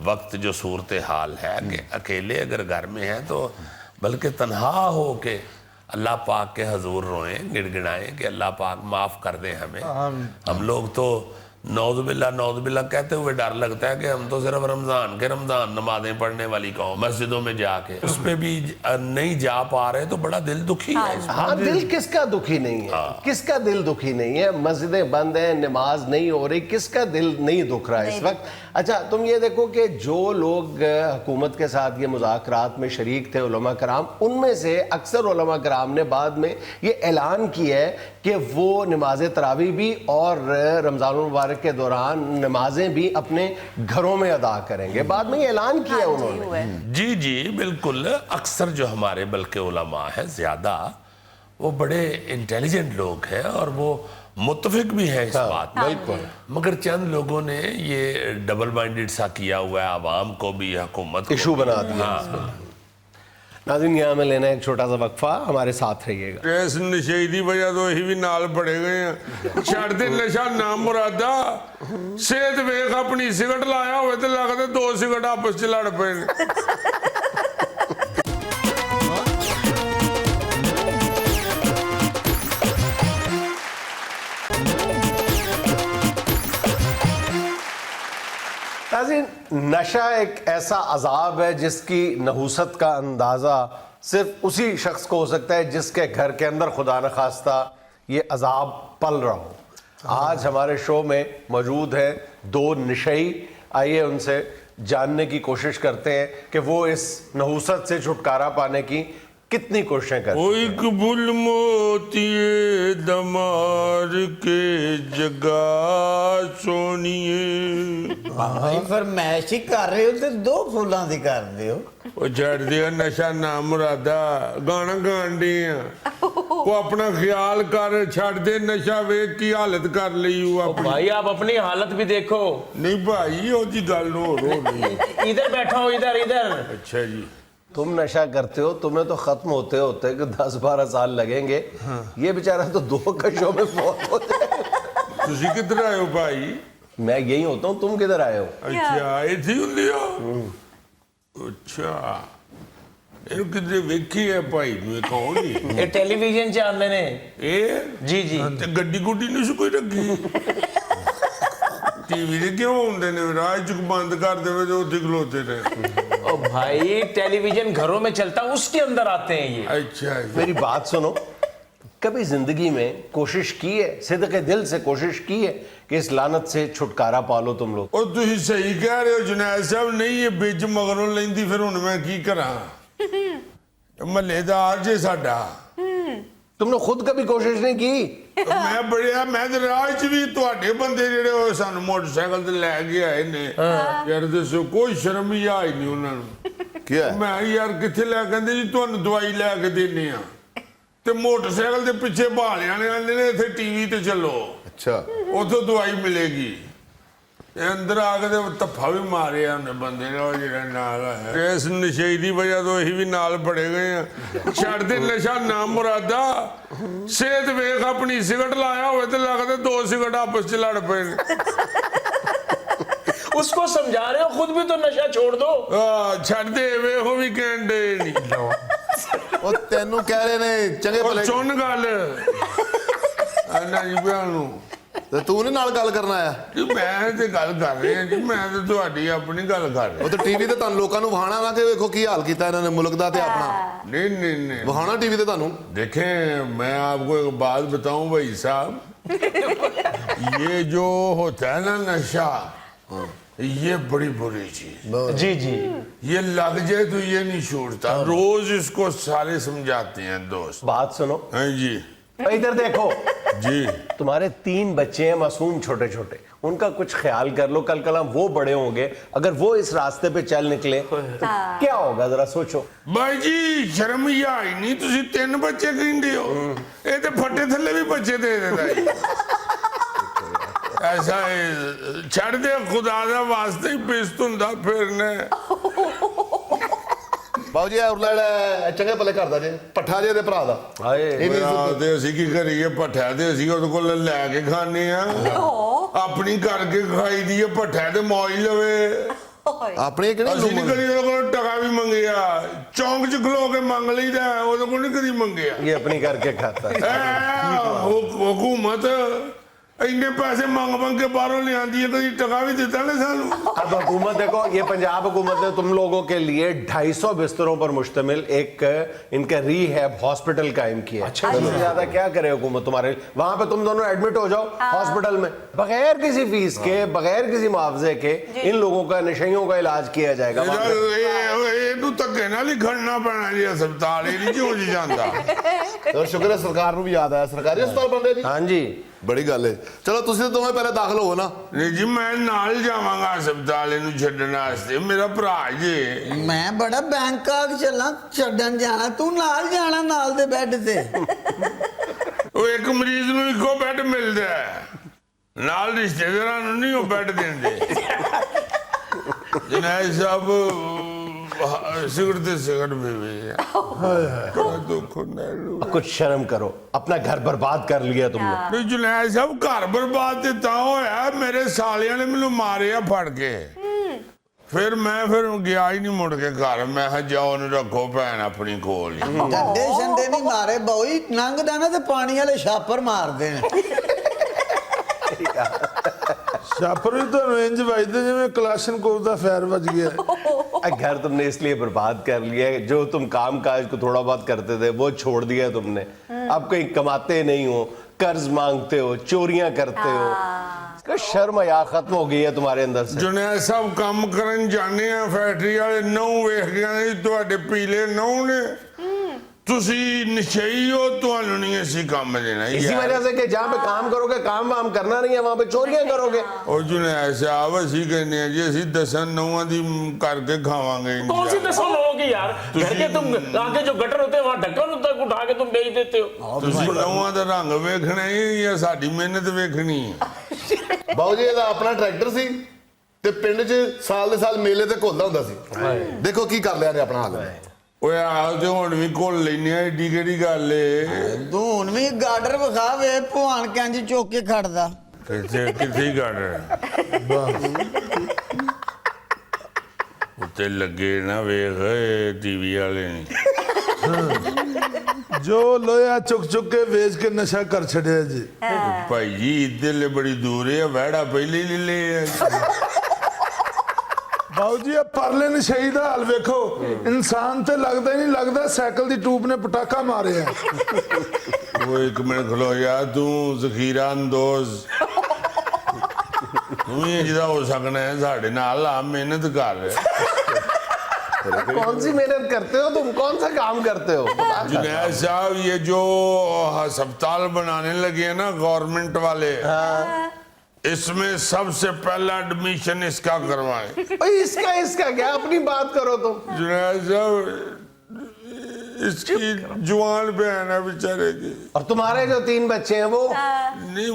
वक्त जो सूरत हाल है कि अकेले अगर घर में है तो बल्कि तन्हा हो के अल्लाह पाक के हजूर रोएं, गिड़गिड़ाएं कि अल्लाह पाक माफ़ कर दे हमें। हम लोग तो नौज़ुबिल्लाह कहते हुए डर लगता है कि हम तो सिर्फ रमज़ान नमाजें पढ़ने वाली कौम, मस्जिदों में जाके उस पे भी नहीं जा पा रहे तो बड़ा दिल दुखी है। हाँ, दिल किसका दुखी नहीं है? किसका दिल दुखी नहीं है? मस्जिदें बंद हैं, नमाज नहीं हो रही, किसका दिल नहीं दुख रहा है इस वक्त? अच्छा, तुम ये देखो कि जो लोग हुकूमत के साथ ये मुज़ाकरात में शरीक थे उलमा कराम, उनमें से अक्सर उलमा कराम ने बाद में ये ऐलान किया है कि वो नमाज तरावी भी और रमज़ान मुबारक के दौरान नमाजें भी अपने घरों में अदा करेंगे। बाद में ये ऐलान किया उन्होंने। जी जी बिल्कुल। अक्सर जो हमारे बल्कि उलमा है ज़्यादा, वो बड़े इंटेलिजेंट लोग हैं और वो मुत्तफिक भी है इस बात में। बिल्कुल। मगर चंद लोगों ने ये डबल माइंडेड सा किया हुआ है, आवाम को भी हुकूमत को इशू बना दिया। नाज़रीन, यहाँ में लेना एक छोटा सा वक्फा, हमारे साथ रहिएगा। इस नशे की वजह तो यही भी नाल पड़े गए हैं। छड़ दे नशा ना मुरादा, सेहत वेख अपनी सिगरट लाया हुए तो लगता 2 सिगरट आपस च लड़ पे। नाज़रीन, नशा एक ऐसा अजाब है जिसकी नहूसत का अंदाज़ा सिर्फ उसी शख्स को हो सकता है जिसके घर के अंदर खुदा न खास्ता ये अजाब पल रहा हो। आज हमारे शो में मौजूद है 2 नशई। आइए उनसे जानने की कोशिश करते हैं कि वो इस नहूसत से छुटकारा पाने की कितनी कोशिशें करते हैं। ओए कबूल मोतिए दमार के जगा सोनिए। भाई फरमाइश ही कर रहे हो तो 2 फूलों की कर दियो। ਉਹ ਛੱਡ ਦਿਓ ਨਸ਼ਾ ਨਾ ਮੁਰਾਦਾ, ਗਾਣਾ ਗਾਣ ਡੇ ਆ। ਉਹ ਆਪਣਾ ਖਿਆਲ ਕਰ, ਛੱਡ ਦੇ ਨਸ਼ਾ, ਵੇਖ ਕੀ ਹਾਲਤ ਕਰ ਲਈ ਉਹ ਆਪਣੀ। भाई आप अपनी हालत भी देखो। ਨਹੀਂ ਭਾਈ ਉਹਦੀ ਗੱਲ ਹੋਰ ਹੋ ਰਹੀ। इधर बैठो, इधर इधर। ਅੱਛਾ ਜੀ। तुम नशा करते हो, तुम्हें तो खत्म होते होते कि 10-12 साल लगेंगे। ये बेचारा तो 2 कशों में फौत हो जाए। ਤੁਸੀਂ ਕਿੱਧਰ ਆਏ ਹੋ ਭਾਈ? मैं यही होता हूँ, तुम किधर आए हो? ਅੱਛਾ ਇੱਥੇ ਹੁੰਦੇ ਹੋ? ਅੱਛਾ ਇਹਨੂੰ ਕਿਧਰੇ ਵੇਖੀ ਹੈ ਭਾਈ ਨੂੰ? ਇਹ ਕੌਣ ਹੈ? ये टेलीविजन च आंदे ने ਇਹ जी जी ਤੇ ਗੱਡੀ ਗੁੱਡੀ ਨਹੀਂ ਸੀ ਕੋਈ ਰੱਖੀ? ਟੀਵੀ ਦੇ ਕਿਉਂ ਹੁੰਦੇ ਨੇ? ਰਾਹ ਚ ਬੰਦ ਕਰ ਦੇਵੇ ਤੇ ਉੱਥੇ ਖਲੋਤੇ ਨੇ। ओ भाई टेलीविजन घरों में चलता उसके अंदर आते हैं ये। ਅੱਛਾ मेरी बात सुनो, कभी जिंदगी में कोशिश की है, सिद्क़े दिल से कोशिश की है कि इस लानत से छुटकारा पालो तुम लोग? ਉਹ ਤੁਸੀਂ ਸਹੀ ਕਹਿ ਰਹੇ ਹੋ ਜੁਨੈਦ ਸਾਹਿਬ। ਨਹੀਂ ਇਹ ਵਿੱਚ ਮਗਰੋਂ ਲੈਂਦੀ ਫਿਰ ਹੁਣ ਮੈਂ ਕੀ ਕਰਾਂ? ਮਹੱਲੇਦਾਰ ਜੇ ਸਾਡਾ। तुमने खुद कभी कोशिश नहीं की? ਮੈਂ ਬੜਿਆ ਮੈਂ ਤੇ ਰਾਹ ਚ ਵੀ ਤੁਹਾਡੇ ਬੰਦੇ ਜਿਹੜੇ ਉਹ ਸਾਨੂੰ ਮੋਟਰਸਾਈਕਲ ਤੇ ਲੈ ਕੇ ਆਏ ਨੇ। ਯਾਰ ਦੱਸੋ ਕੋਈ ਸ਼ਰਮ ਹੀ ਆਈ ਨਹੀਂ ਉਹਨਾਂ ਨੂੰ। ਕੀ ਹੈ? ਮੈਂ ਯਾਰ ਕਿੱਥੇ ਲੈ ਕਹਿੰਦੇ ਜੀ ਤੁਹਾਨੂੰ ਦਵਾਈ ਲੈ ਕੇ ਦੇਣੇ ਆ ਤੇ ਮੋਟਰਸਾਈਕਲ ਦੇ ਪਿੱਛੇ ਭਾਲਿਆਂ ਨੇ ਆਂਦੇ ਨੇ ਇੱਥੇ ਟੀਵੀ ਤੇ ਚੱਲੋ, ਅੱਛਾ ਉੱਥੋਂ ਦਵਾਈ ਮਿਲੇਗੀ। ਇਹ ਅੰਦਰ ਆ ਕੇ ਤੇ ਧੱਫਾ ਵੀ ਮਾਰਿਆ ਉਹਨੇ ਬੰਦੇ ਨੇ, ਉਹ ਜਿਹੜਾ ਨਾਲ ਆਇਆ। ਇਸ ਨਸ਼ੇ ਦੀ ਵਜ੍ਹਾ ਤੋਂ ਅਸੀਂ ਵੀ ਨਾਲ ਫੜੇ ਗਏ ਆ। ਛੱਡ ਦੇ ਨਸ਼ਾ ਨਾ ਮੁਰਾਦਾ। ਸਿਹਤ ਵੇਖ ਆਪਣੀ, ਸਿਗਰਟ ਲਾਇਆ ਹੋਵੇ ਤੇ ਲੱਗਦਾ 2 ਸਿਗਰਟ ਆਪਸ ਚ ਲੜ ਪਏ ਨੇ। उसको समझा रहे हो, खुद भी तो नशा छोड़ दो। ਛੱਡ ਦੇ ਵੇਖੋ ਵੀ ਕਹਿੰਦੇ ਨਹੀਂ। ਉਹ ਤੈਨੂੰ ਕਹਿ ਰਹੇ ਨੇ ਚੰਗੇ ਉਹ ਭਲੇ, ਸੁਣ ਗੱਲ ਅੰਨਾ ਜੀ ਭੈਣ ਨੂੰ। ਤੇ ਤੂੰ ਨੀ ਨਾਲ ਗੱਲ ਕਰਨਾ ਆ? ਜੀ ਮੈਂ ਤੇ ਗੱਲ ਕਰ ਰਿਹਾ ਜੀ, ਮੈਂ ਤੇ ਤੁਹਾਡੀ ਆਪਣੀ ਗੱਲ ਕਰ ਰਿਹਾ। ਉਹ ਤੇ ਟੀਵੀ ਤੇ ਤੁਹਾਨੂੰ ਲੋਕਾਂ ਨੂੰ ਵਹਾਣਾ ਨਾ ਕਿ ਵੇਖੋ ਕੀ ਹਾਲ ਕੀਤਾ ਇਹਨਾਂ ਨੇ ਮੁਲਕ ਦਾ ਤੇ ਆਪਣਾ। नहीं नहीं नहीं ਵਹਾਣਾ ਟੀਵੀ ਤੇ ਤੁਹਾਨੂੰ। देखें मैं आपको एक बात बताऊं भाई साहब, ये जो होता है ना नशा, ये बड़ी बुरी चीज। जी जी ये लग जाए तो ये नहीं छोड़ता। रोज इसको सारे समझाते हैं दोस्त। बात सुनो, हाँ जी इधर देखो। जी। तुम्हारे 3 बच्चे हैं मासूम छोटे छोटे, उनका कुछ ख्याल कर लो। कल कल वो बड़े होंगे, अगर वो इस रास्ते पे चल निकले क्या होगा, जरा सोचो। भाई जी शर्म ही आई नहीं, तुसी 3 बच्चे कहते हो, ये तो फटे थले भी बच्चे दे देता है। ऐसा है, छड़ दे खुदा दा वास्ते ही पिस्त हुंदा फिरने। ਬਾਬੂ ਜੀ ਉਰਲਾ ਜਿਹੜਾ ਚੰਗੇ ਭਲੇ ਕਰਦਾ ਜੇ ਪੱਠਾ ਜੇ ਦੇ ਭਰਾ ਦਾ। हाय, ਇਹ ਵੀ ਤੇ ਅਸੀਂ ਕੀ ਕਰੀਏ? ਭੱਠਾ ਤੇ ਅਸੀਂ ਉਹਦੇ ਕੋਲ ਲੈ ਕੇ ਖਾਣੇ ਆ, ਆਪਣੀ ਕਰਕੇ ਖਾਈ ਦੀ ਹੈ। ਭੱਠਾ ਤੇ ਮੌਜ ਲਵੇ। ਆਪਣੇ ਕਿਹੜੇ ਅਸੀਂ ਨਹੀਂ ਕਦੀ ਉਹਦੇ ਕੋਲ ਟਕਾ ਵੀ ਮੰਗਿਆ, ਚੌਂਕ 'ਚ ਖਲੋ ਕੇ ਮੰਗ ਲਈਦਾ, ਉਹਦੇ ਕੋਲ ਨਹੀਂ ਕਦੀ ਮੰਗਿਆ। ये अपनी करके खाता है। हुकूमत ਇੰਨੇ ਪੈਸੇ ਮੰਗ के बाहरों ले आती है, कभी टका भी देता ना सानू। अब हुकूमत देखो, ये पंजाब हुकूमत ने तुम लोगों के लिए 250 बिस्तरों पर मुश्तमिल एक इनका रीहैब हॉस्पिटल कायम किया। अच्छा, ज्यादा क्या करे हुकूमत तुम्हारे? वहां पे तुम दोनों एडमिट हो जाओ हॉस्पिटल में, बगैर किसी फीस के, बगैर किसी मुआवजे के इन लोगों का, नशइयों का इलाज किया जाएगा। ਇਹਨੂੰ ਧੱਕੇ ਨਾਲ ਹੀ ਖੜਨਾ ਪੈਣਾ ਜੀ ਹਸਪਤਾਲ। ਇਹ ਨਹੀਂ ਕਿਉਂ ਜੀ ਜਾਂਦਾ? ਤਾਂ ਸ਼ੁਕਰ ਹੈ ਸਰਕਾਰ ਨੂੰ ਵੀ ਯਾਦ ਆਇਆ, ਸਰਕਾਰੀ ਹਸਪਤਾਲ ਬੰਦੇ ਜੀ। हाँ जी, ਬੜੀ ਗੱਲ ਹੈ। ਚਲੋ ਤੁਸੀਂ ਤਾਂ ਦੋਵੇਂ ਪਹਿਲੇ ਦਾਖਲ ਹੋਵੋ ਨਾ। ਨਹੀਂ ਜੀ ਮੈਂ ਨਾਲ ਜਾਵਾਂਗਾ ਹਸਪਤਾਲ ਇਹਨੂੰ ਛੱਡਣ ਵਾਸਤੇ, ਮੇਰਾ ਭਰਾ ਜੀ। ਮੈਂ ਬੜਾ ਬੈਂਕਾਕ ਚੱਲਾਂ ਛੱਡਣ ਜਾਣਾ, ਤੂੰ ਨਾਲ ਜਾਣਾ ਨਾਲ ਦੇ ਬੈੱਡ ਤੇ। ਉਹ ਇੱਕ ਮਰੀਜ਼ ਨੂੰ ਇੱਕੋ ਬੈੱਡ ਮਿਲਦਾ ਹੈ, ਨਾਲ ਰਿਸ਼ਤੇਦਾਰਾਂ ਨੂੰ ਨਹੀਂ ਉਹ ਬੈੱਡ ਦਿੰਦੇ। ਜਨਾਬ ਸਾਹਿਬ सिगरेट से सिगरेट भी दुख अब कुछ शर्म करो, अपना घर बर्बाद कर लिया तुमने। नहीं जुनैद साहब घर बर्बाद ते तां होया, मेरे सालियां ने मैनू मारिया फड़ के। फिर मैं गया ही नहीं मुड़ के घर। मैं कहा जाओ न रखो भैन अपनी कोल ही। ਡੰਡੇ ਛੰਡੇ ਨਹੀਂ ਮਾਰੇ ਬੋਈ, ਲੰਘਦਾ ਨਾ ਤੇ ਪਾਣੀ ਵਾਲੇ ਛਾਪਰ ਮਾਰਦੇ ਨੇ। ਛਾਪਰ ਵੀ ਤੁਹਾਨੂੰ ਇੰਜ ਵੱਜਦੇ ਜਿਵੇਂ ਕਲਾਸ਼ਨਕੋਵ ਦਾ ਫਾਇਰ ਵੱਜ ਗਿਆ। घर तुमने इसलिए बर्बाद कर लिया है, जो तुम काम काज को थोड़ा बहुत करते थे वो छोड़ दिया तुमने। अब कहीं कमाते नहीं हो, कर्ज मांगते हो, चोरियां करते हो। इसका शर्म या खत्म हो गई है तुम्हारे अंदर से। जुनैद साहब काम करन जाने हैं फैक्ट्री वाले नहू वेख गए जी तुहाडे पीले नहू ने, तुसी नशई हो, तुहानू नहीं ऐसी काम देना। इसी वजह से कि जहाँ पे काम करोगे, काम वाम करना नहीं है, वहां पे चोरियां करोगे। और जुनैद साहब असी कहने हैं जी असी 10 नहुआं दी करके खावांगे। कौन सी 10 लोगों यार? घर के तुम आगे जो गटर होते हैं वहां ढक्कन होता है, उठा के तुम बेच देते हो। तुसी नहुआं दा रंग वेखना है या साडी मेहनत वेखनी है? ਬਾਬੂ ਜੀ ਇਹਦਾ ਆਪਣਾ ਟਰੈਕਟਰ ਸੀ ਤੇ ਪਿੰਡ 'ਚ ਸਾਲ ਦੇ ਸਾਲ ਮੇਲੇ ਤੇ ਘੁਲਦਾ ਹੁੰਦਾ ਸੀ। ਦੇਖੋ ਕੀ ਕਰ ਲਿਆ ਨੇ ਆਪਣਾ ਹਾਲ। ਓਏ ਆਹ ਤੇ ਹੁਣ ਵੀ ਘੋਲ ਲੈਨੇ ਆ, ਏਡੀ ਕਿਹੜੀ ਗੱਲ ਏ? ਤੂੰ ਹੁਣ ਵੀ ਗਾਡਰ ਵਿਖਾ ਵੇ ਭਵਾਨ ਕੰਜ ਚੁੱਕ ਕੇ ਖੜਦਾ। ਕਿੱਥੇ ਕਰ ਉੱਤੇ ਲੱਗੇ ਨਾ ਵੇਖ ਟੀਵੀ ਵਾਲੇ ਨੇ। जो लोया चुक चुक के बेच के नशा कर छड़िया जी। ਭਾਈ ਜੀ ਇੱਧਰਲੇ ਬੜੀ ਦੂਰ ਹੈ, ਵਹਿੜਾ ਪਹਿਲੇ ਹੀ ਲੈ ਲਿਆ। ਬਾਊ ਜੀ ਇਹ ਪਰਲੇ ਨਸ਼ਈ ਦਾ ਹਾਲ ਵੇਖੋ, ਇਨਸਾਨ ਤੇ ਲੱਗਦਾ ਹੀ ਨਹੀਂ, ਲੱਗਦਾ ਸਾਈਕਲ ਦੀ ਟੂਬ ਨੇ ਪਟਾਕਾ ਮਾਰਿਆ। ਉਹ ਇੱਕ ਮਿੰਟ ਖਲੋ ਯਾਰ, ਤੂੰ ਜ਼ਖੀਰਾ ਅੰਦੋਜ਼ ਤੂੰ ਹੀ ਜਿਹਦਾ ਹੋ ਸਕਣਾ ਹੈ ਸਾਡੇ ਨਾਲ ਆ, ਮਿਹਨਤ ਕਰ। कौन सी मेहनत करते हो तुम, कौन सा काम करते हो? जुनैद साहब ये जो अस्पताल बनाने लगे हैं ना गवर्नमेंट वाले, इसमें सबसे पहला एडमिशन इसका करवाएं। भाई इसका क्या, अपनी बात करो तुम। जुनैद साहब इसकी जवान बहन है बेचारे की। और तुम्हारे जो 3 बच्चे हैं वो? नहीं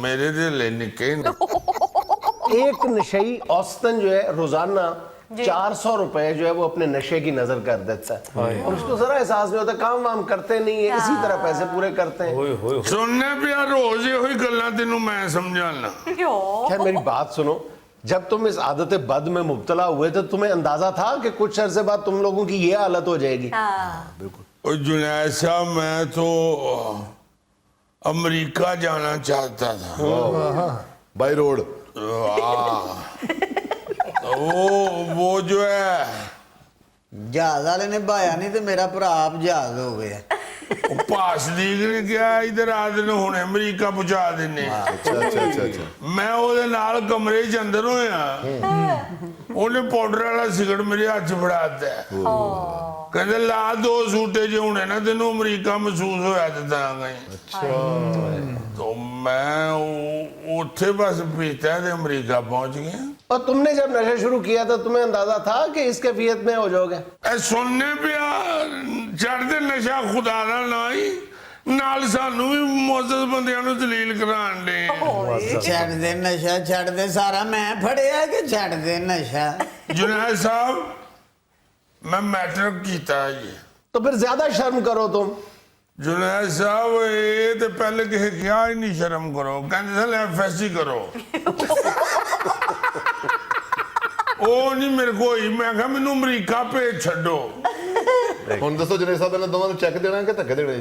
मेरे दिल निके एक नशेई औसतन जो है रोजाना 400 रुपए जो है वो अपने नशे की नजर कर देता है, और उसको जरा एहसास नहीं होता, काम वाम करते नहीं है, इसी तरह पैसे पूरे करते हैं। सुनने पे यार रोज ये हुई गल्ला तेनू मैं समझाना। खैर मेरी बात सुनो, जब तुम इस आदत बद में मुब्तला हुए तो तुम्हें अंदाजा था कि कुछ अरसे बाद तुम लोगों की ये हालत हो जाएगी? और जुनैद साहब मैं तो अमेरिका जाना चाहता था, बाई रोड। वो जो है जहाज वाले ने भाया नहीं तो मेरा भरा आप जहाज हो गया। पास दीक ने क्या इधर आदि ने हुणे अमेरिका पहुंचा देने। अच्छा। मैं ਉਹਦੇ ਨਾਲ ਕਮਰੇ 'ਚ ਅੰਦਰ ਹੋਇਆ, ਉਹਨੇ ਪਾਊਡਰ ਵਾਲਾ ਸਿਗਰਟ ਮੇਰੇ ਹੱਥ 'ਚ ਫੜਾ ਦਿੱਤਾ। ਕਹਿੰਦੇ ਲਾ 2 ਸੂਟੇ ਜੇ ਹੁਣੇ ਨਾ ਤੈਨੂੰ ਅਮਰੀਕਾ ਮਹਿਸੂਸ ਹੋਇਆ ਤੇ ਦਾਂਗੇ। तो मैं ਉੱਥੇ ਬਸ ਪੀਤਾ ਤੇ ਅਮਰੀਕਾ ਪਹੁੰਚ ਗਿਆ। और तुमने जब नशा शुरू किया था तुम्हें अंदाजा था कि इस कैफियत में हो जाओगे? ਇਹ ਸੁਣਨੇ ਪਿਆ ਚੜਦੇ ਨਸ਼ਾ ਖੁਦਾ ਦਾ ਨਾ ਹੀ, ਨਾਲ ਸਾਨੂੰ ਵੀ ਮੁਅੱਜ਼ਜ਼ ਬੰਦਿਆਂ ਨੂੰ ਦਲੀਲ ਕਰਾਣ ਦੇ। ਛੱਡ ਦੇ ਨਸ਼ਾ, ਛੱਡ ਦੇ ਸਾਰਾ, ਮੈਂ ਫੜਿਆ ਕਿ ਛੱਡ ਦੇ ਨਸ਼ਾ। जुनैद साहब मैं मैट्रिक ਕੀਤਾ ਜੀ। तो फिर ज्यादा शर्म करो तुम। जुनैद साहब ਇਹ ਤੇ ਪਹਿਲੇ ਕਿਸੇ ਕਿਹਾ ਹੀ ਨਹੀਂ ਸ਼ਰਮ ਕਰੋ, ਕਹਿੰਦੇ ਸਨ ਐਫਐਸਸੀ ਕਰੋ। ਉਹ ਨਹੀਂ ਮੇਰੇ ਕੋਲ ਹੋਈ, ਮੈਂ ਕਿਹਾ ਮੈਨੂੰ ਅਮਰੀਕਾ ਭੇਜ ਛੱਡੋ। ਹੁਣ ਦੱਸੋ ਜਨੇ ਸਾਹਿਬ ਇਹਨਾਂ ਦੋਵਾਂ ਨੂੰ ਚੈੱਕ ਦੇਣਾ ਕਿ ਧੱਕੇ देने?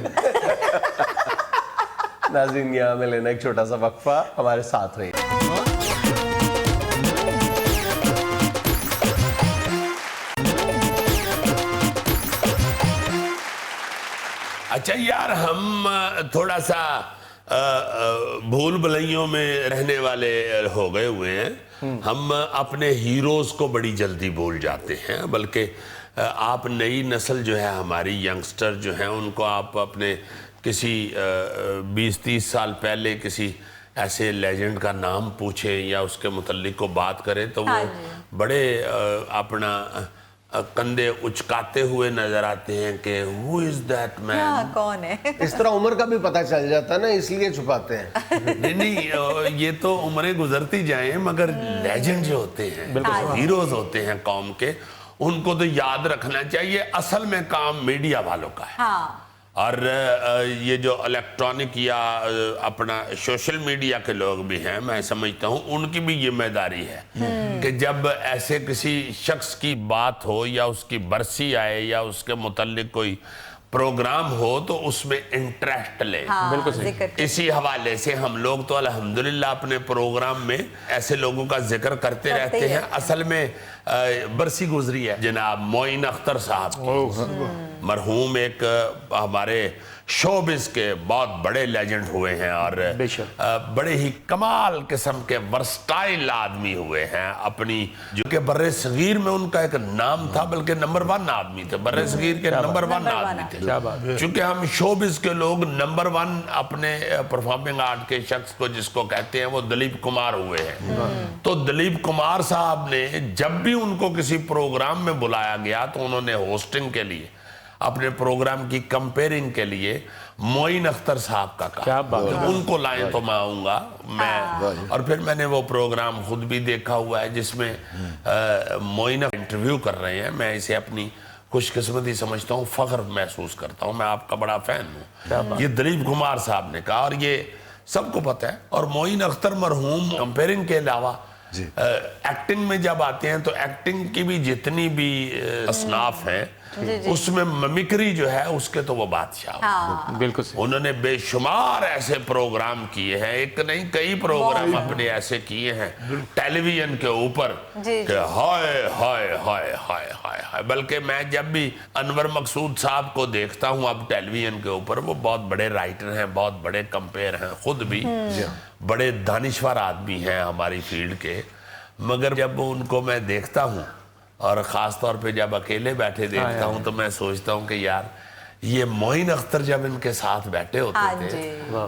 नाज़रीन यहाँ में लेना एक छोटा सा वक्फा, हमारे साथ रहिए। अच्छा यार, हम थोड़ा सा भूल भुलैयों में रहने वाले हो गए हुए हैं। हम अपने हीरोज को बड़ी जल्दी भूल जाते हैं, बल्कि आप नई नस्ल जो है हमारी यंगस्टर जो है उनको आप अपने किसी 20-30 साल पहले किसी ऐसे लेजेंड का नाम पूछें या उसके मुतल्लिक को बात करें तो वो बड़े अपना कंधे उचकाते हुए नजर आते हैं कि who is that man? कौन है? इस तरह उम्र का भी पता चल जाता है ना, इसलिए छुपाते हैं। नहीं, ये तो उम्रें गुजरती जाएं, मगर लेजेंड जो होते हैं, हीरोज होते हैं कौम के, उनको तो याद रखना चाहिए। असल में काम मीडिया वालों का है। और ये जो इलेक्ट्रॉनिक या अपना सोशल मीडिया के लोग भी हैं, मैं समझता हूँ उनकी भी जिम्मेदारी है कि जब ऐसे किसी शख्स की बात हो या उसकी बरसी आए या उसके मुतल्लिक कोई प्रोग्राम हो तो उसमें इंटरेस्ट ले। बिल्कुल। इसी हवाले से हम लोग तो अल्हम्दुलिल्लाह अपने प्रोग्राम में ऐसे लोगों का जिक्र करते रहते हैं। असल में बरसी गुजरी है जनाब मोइन अख्तर साहब, मरहूम एक हमारे शोबिस के बहुत बड़े लेजेंड हुए हैं और बड़े ही कमाल किस्म के वर्सटाइल आदमी हुए हैं। अपनी जो कि बर्रे सगीर में उनका एक नाम था, बल्कि नंबर 1 आदमी थे, बर्रे सगीर के नंबर 1 आदमी थे। चूंकि हम शोबिस के लोग नंबर 1 अपने परफॉर्मिंग आर्ट के शख्स को जिसको कहते हैं वो दिलीप कुमार हुए हैं। तो दिलीप कुमार साहब ने जब भी उनको किसी प्रोग्राम में बुलाया गया तो उन्होंने होस्टिंग के लिए अपने प्रोग्राम की कंपेयरिंग के लिए मोइन अख्तर साहब का कहा। क्या बात तो उनको लाएं तो मैं आऊँगा मैं। और फिर मैंने वो प्रोग्राम खुद भी देखा हुआ है जिसमें मोइन इंटरव्यू कर रहे हैं। मैं इसे अपनी खुशकिस्मती समझता हूँ, फख्र महसूस करता हूँ। मैं आपका बड़ा फैन हूँ। ये दिलीप कुमार साहब ने कहा और ये सबको पता है। और मोइन अख्तर मरहूम कंपेयरिंग के अलावा एक्टिंग में जब आते हैं तो एक्टिंग की भी जितनी भी असनाफ हैं उसमें मिमिक्री जो है उसके तो वो बादशाह। बिल्कुल सही। उन्होंने बेशुमार ऐसे प्रोग्राम किए हैं, एक नहीं कई प्रोग्राम अपने ऐसे किए हैं टेलीविजन के ऊपर कि हाय हाय हाय हाय हाय हाय। बल्कि मैं जब भी अनवर मकसूद साहब को देखता हूँ अब टेलीविजन के ऊपर, वो बहुत बड़े राइटर हैं, बहुत बड़े कंपेयर हैं, खुद भी बड़े दानिश्वर आदमी हैं हमारी फील्ड के। मगर जब उनको मैं देखता हूँ और ख़ास तौर पे जब अकेले बैठे देखता हूँ तो मैं सोचता हूँ कि यार ये मोइन अख्तर जब इनके साथ बैठे होते थे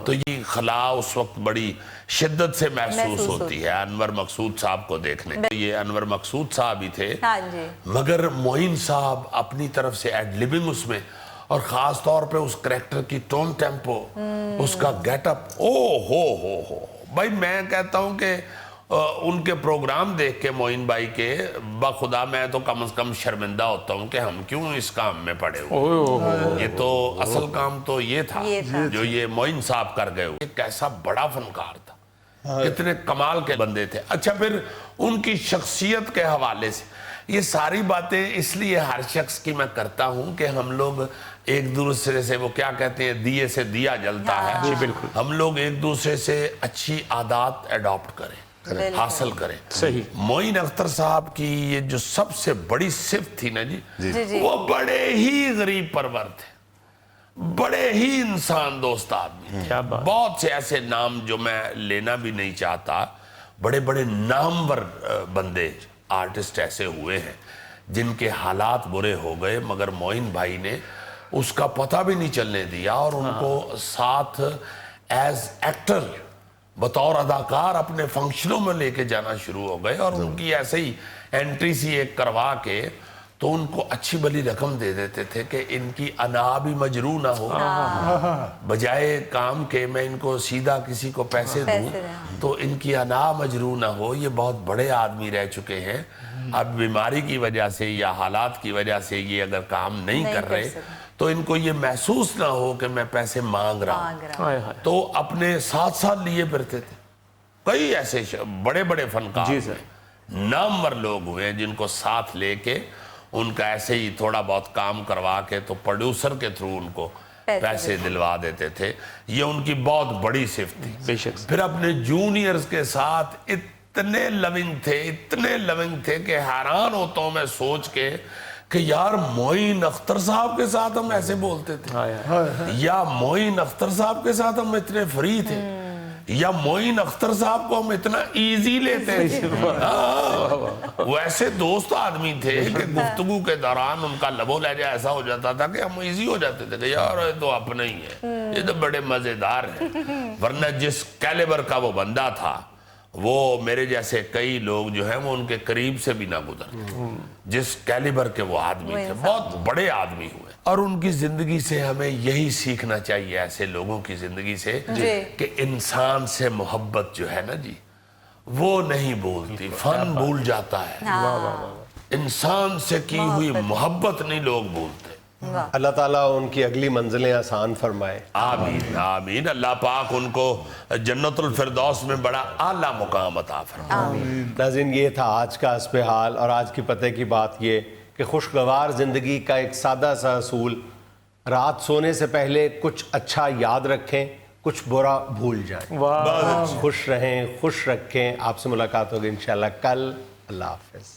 तो ये खला उस वक्त बड़ी शिद्दत से महसूस होती है अनवर मकसूद साहब को देखने। ये अनवर मकसूद साहब ही थे, मगर मोइन साहब अपनी तरफ से एड लिविंग उसमें, और ख़ास तौर पे उस करेक्टर की टोन टेम्पो, उसका गेटअप, ओ हो भाई। मैं कहता हूँ कि उनके प्रोग्राम देख के मोइन भाई के बखुदा मैं तो कम से कम शर्मिंदा होता हूँ कि हम क्यों इस काम में पड़े हुए। ये तो असल काम तो ये था जो ये मोइन साहब कर गए। ये कैसा बड़ा फनकार था, कितने कमाल के बंदे थे। अच्छा, फिर उनकी शख्सियत के हवाले से ये सारी बातें इसलिए हर शख्स की मैं करता हूँ कि हम लोग एक दूसरे से, वो क्या कहते हैं, दिए से दिया जलता है। जी बिल्कुल। हम लोग एक दूसरे से अच्छी आदत अडॉप्ट करें, हासिल करें। सही। मोइन अख्तर साहब की ये जो सबसे बड़ी सिफ्त थी ना जी, वो बड़े ही गरीब परवर थे, बड़े ही इंसान दोस्त आदमी थे। बहुत से ऐसे नाम जो मैं लेना भी नहीं चाहता, बड़े बड़े नामवर बंदे आर्टिस्ट ऐसे हुए हैं जिनके हालात बुरे हो गए, मगर मोइन भाई ने उसका पता भी नहीं चलने दिया और उनको साथ एज एक्टर बतौर अदाकार अपने फंक्शनों में लेके जाना शुरू हो गए। और उनकी ऐसे ही एंट्री सी एक करवा के तो उनको अच्छी भली रकम दे देते थे कि इनकी अना भी मजरू ना हो, बजाय काम के मैं इनको सीधा किसी को पैसे दूं तो इनकी अना मजरू ना हो। ये बहुत बड़े आदमी रह चुके हैं, अब बीमारी की वजह से या हालात की वजह से ये अगर काम नहीं कर रहे तो इनको ये महसूस ना हो कि मैं पैसे मांग रहा हूँ, तो अपने साथ साथ लिए फिरते थे। कई ऐसे बड़े बड़े फनकार नामवर लोग हुए जिनको साथ लेके उनका ऐसे ही थोड़ा बहुत काम करवा के तो प्रोड्यूसर के थ्रू उनको पैसे दिलवा देते थे। ये उनकी बहुत बड़ी सिफ्त थी। बेशक। फिर अपने जूनियर्स के साथ इतने लविंग थे कि हैरान होता हूँ मैं सोच के कि यार मोइन अख्तर साहब के साथ हम ऐसे बोलते थे, या मोइन अख्तर साहब के साथ हम इतने फ्री थे, या मोइन अख्तर साहब को हम इतना इजी लेते थे। वो ऐसे दोस्त आदमी थे कि गुफ्तगू के दौरान उनका लबो लहजा ऐसा हो जाता था कि हम इजी हो जाते थे कि यार ये तो अपने ही है, ये तो बड़े मजेदार है। वरना जिस कैलिबर का वो बंदा था वो मेरे जैसे कई लोग जो हैं वो उनके करीब से भी ना गुजरते। जिस कैलिबर के वो आदमी थे, बहुत बड़े आदमी हुए। और उनकी जिंदगी से हमें यही सीखना चाहिए, ऐसे लोगों की जिंदगी से, कि इंसान से मोहब्बत जो है ना जी वो नहीं भूलती, फन भूल जाता है। इंसान से की हुई मोहब्बत नहीं लोग भूलते। अल्लाह ताला उनकी अगली मंजिलें आसान फरमाए। आमीन आमीन। अल्लाह पाक उनको जन्नतुल फिरदौस में बड़ा आला मुकाम अता फरमाए। नाज़रीन, ये था आज का हस्बे हाल। और आज की पते की बात ये कि खुशगवार ज़िंदगी का एक सादा सा असूल, रात सोने से पहले कुछ अच्छा याद रखें, कुछ बुरा भूल जाएं। खुश रहें, खुश रखें। आपसे मुलाकात होगी इंशाल्लाह कल। अल्लाह हाफ़िज़।